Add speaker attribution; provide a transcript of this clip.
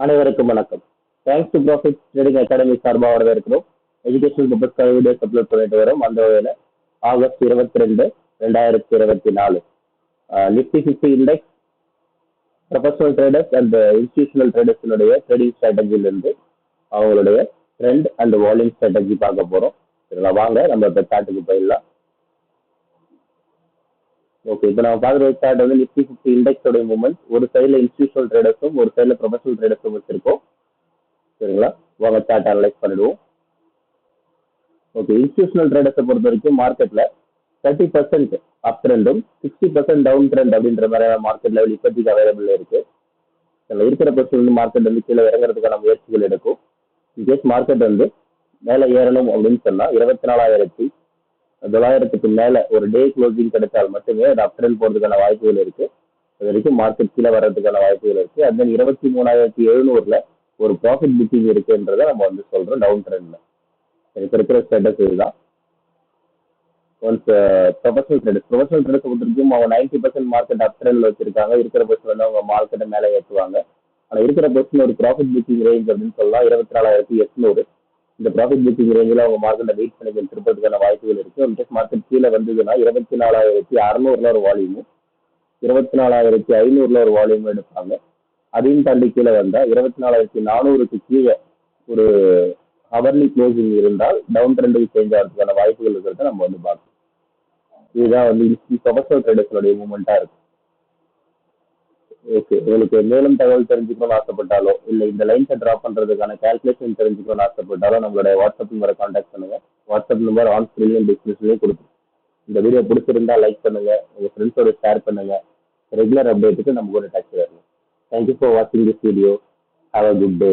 Speaker 1: அனைவருக்கும் வணக்கம். Thanks to profit trading academy சார்பாக வரவேற்கிறோம். எஜுகேஷன் பர்பஸ்க்காக வீடியோஸ் அப்லோட் பண்ணிட்டு வரோம். அந்த வகையில் August 22, 2024 Nifty 50 index professional traders and institutional ட்ரேடர்ஸினுடைய ட்ரேடிங் ஸ்ட்ராட்டஜிலிருந்து அவங்களுடைய ட்ரெண்ட் அண்ட் வால்யூம் ஸ்ட்ராட்டஜி பார்க்க போகிறோம். சரிங்களா, வாங்க நம்ம இப்போ சார்ட்டுக்கு போயிடலாம். ஓகே, இப்போ நம்ம பார்க்குற சார்ட் வந்து நிஃப்டி 50 இண்டெக்ஸோட மூவ்மெண்ட். ஒரு சைடில் இன்ஸ்டிடியூஷனல் ட்ரேடர்ஸும் ஒரு சைடில் ப்ரொஃபஷனல் ட்ரேடர்ஸும் வச்சிருக்கோம். சரிங்களா, வாங்க சார்ட் அனலைஸ் பண்ணிடுவோம். ஓகே, இன்ஸ்டிடியூஷனல் ட்ரேடர்ஸை பொறுத்த வரைக்கும் மார்க்கெட்ல 30% அப் ட்ரெண்டும் 60% டவுன் ட்ரெண்ட் அப்படின்ற மாதிரி மார்க்கெட் லெவல் இப்போதைக்கு அவைலபிள் இருக்கு. இருக்கிற பட்சம் வந்து மார்க்கெட் வந்து கீழே இறங்குறதுக்கான முயற்சிகள் எடுக்கும். இன்கேஸ் மார்க்கெட் வந்து மேலே ஏறணும் அப்படின்னு சொன்னா 24,900க்கு மேல ஒரு டே க்ளோசிங் கிடைச்சால் மட்டுமே அது அப் ட்ரெண்ட் போறதுக்கான வாய்ப்புகள் இருக்கு. அது வரைக்கும் மார்க்கெட் கீழே வர்றதுக்கான வாய்ப்புகள் இருக்கு. அந்த 23,700ல ஒரு ப்ராஃபிட் புக்கிங் இருக்குன்றத நம்ம வந்து சொல்றோம் டவுன் ட்ரெண்ட்ல. இப்போ இருக்கிற ஸ்டேட்டஸ் இதுதான். ஒன்ஸ் ப்ரொஃபஷனல் ட்ரேடர்ஸ் பொறுத்த வரைக்கும் அவங்க 90% மார்க்கெட் அப் ட்ரெண்ட்ல வச்சிருக்காங்க. இருக்கிற பட்சம் வந்து அவங்க மார்க்கெட்டை மேலே ஏற்றுவாங்க. ஆனால் இருக்கிற பட்சம் ஒரு ப்ராஃபிட் புக்கிங் ரேஞ்ச் அப்படின்னு சொல்லலாம் 24,800. இந்த ப்ராஃபிட் புக்கிங் ரேஞ்சில் அவங்க மார்க்கெட்டை வெயிட் பண்ணி திருப்பதுக்கான வாய்ப்புகள் இருக்கு. இன்கேஸ் மார்க்கெட் கீழே வந்ததுன்னா 24,600ல ஒரு வால்யூமும் 24,500ல ஒரு வால்யூமும் எடுப்பாங்க. அதையும் தாண்டி கீழே வந்தா 24,400க்கு கீழே ஒரு ஹவர்லி க்ளோசிங் இருந்தால் டவுன் ட்ரெண்டுக்கு சேஞ்ச் ஆகிறதுக்கான வாய்ப்புகள் இருக்கிறத நம்ம வந்து பார்க்கணும். இதுதான் வந்து ப்ரொஃபஷனல் ட்ரேடர்ஸோடைய மூவ்மெண்ட்டா இருக்கு. ஓகே, உங்களுக்கு மேலும் தகவல் தெரிஞ்சுக்கணும்னு ஆசைப்பட்டாலோ இல்லை இந்த லைன்ஸை ட்ரா பண்ணுறதுக்கான கால்குலேஷன் தெரிஞ்சுக்கணும்னு ஆசைப்பட்டாலோ நம்மளுடைய வாட்ஸ்அப் நம்பரை கான்டாக்ட் பண்ணுங்க. வாட்ஸ்அப் நம்பர் ஆன் ஸ்க்ரீன்லையும் டிஸ்கிரிப்ஷன்லையும் கொடுக்கும். இந்த வீடியோ பிடிச்சிருந்தா லைக் பண்ணுங்க, உங்கள் ஃப்ரெண்ட்ஸோட ஷேர் பண்ணுங்க. ரெகுலர் அப்டேட்டுக்கு நம்ம கூட டச் வரணும். தேங்க்யூ ஃபார் வாட்சிங் this video. Have a good day.